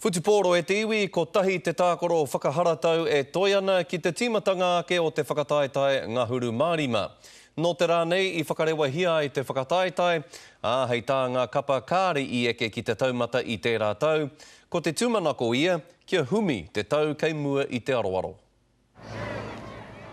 Futiporo e te iwi, ko tahi te tākoro whakaharatau e toi ana ki te timatanga ake o te whakataetae Ngahuru Mārima. Nō te rā nei I whakarewa hia I te whakataetae, hei tā ngā kapa kāri I eke ki te taumata I tērā tau. Ko te tūmanako ia, kia humi te tau kei mua I te aroaro.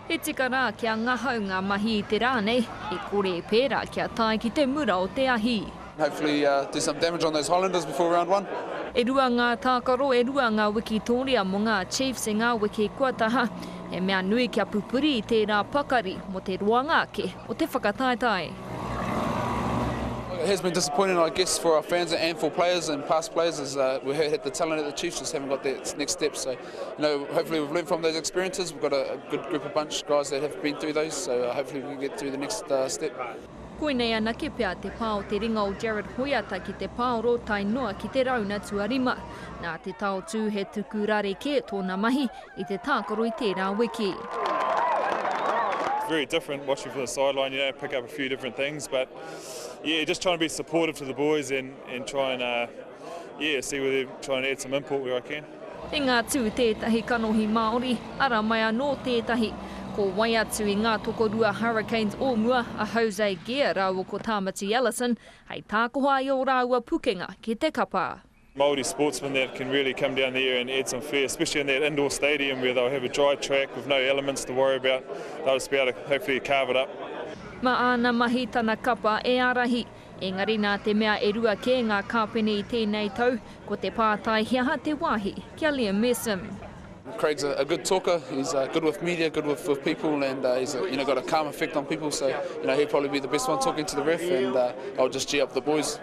He tika rā kia ngahau ngā mahi I te rā nei, e kore e pērā kia tae ki te mura o te ahi. Hopefully do some damage on those Highlanders before round one. E rua ngā tākaro, e rua ngā wiki tōria mo ngā Chiefs e ngā wiki kuataha. E mea nui kia pupuri I tērā pakari mo te roanga ake o te whakataetae. It has been disappointing, I guess, for our fans and for players and past players as we had the talent at the Chiefs just haven't got that next step. So, hopefully we've learned from those experiences. We've got a good group of bunch of guys that have been through those, so hopefully we can get through the next step. Koinei anake pea te pā o te ringa o Jared Hoiata ki te pāoro tai noa ki te rauna tuarima. Nā te tau tū he tuku rare ke tōna mahi I te tākaro I tērā wiki. It's very different watching from the sideline, pick up a few different things, but just trying to be supportive to the boys and try and see whether they're trying to add some input where I can. E ngā tū tētahi kanohi Māori, ara mai anō tētahi. Ko wai atu I ngā tokorua Hurricanes o mua a Jose Gea rāua ko Tamati Ellison, hei tākoha I o rāua pukenga ki te kapa. Māori sportsmen that can really come down there and add some flair, especially in that indoor stadium where they'll have a dry track with no elements to worry about. They'll just be able to hopefully carve it up. Ma ana mahi tana kapa e arahi. Engari nā te mea e rua ke ngā kāpene I tēnei tau, ko te pātai hiaha te wāhi, kia Liam Mason. Craig's a good talker. He's good with media, good with people, and he's got a calm effect on people. So he'll probably be the best one talking to the ref, and I'll just cheer up the boys.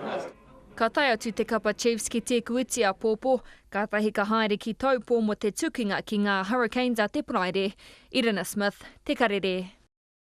Ka tai atu te kapa Chiefs ki te kuiti a pōpō, ka tahi ka haere ki taupō mo te tukinga ki ngā Hurricanes a te praere. Irina Smith, Te Karere.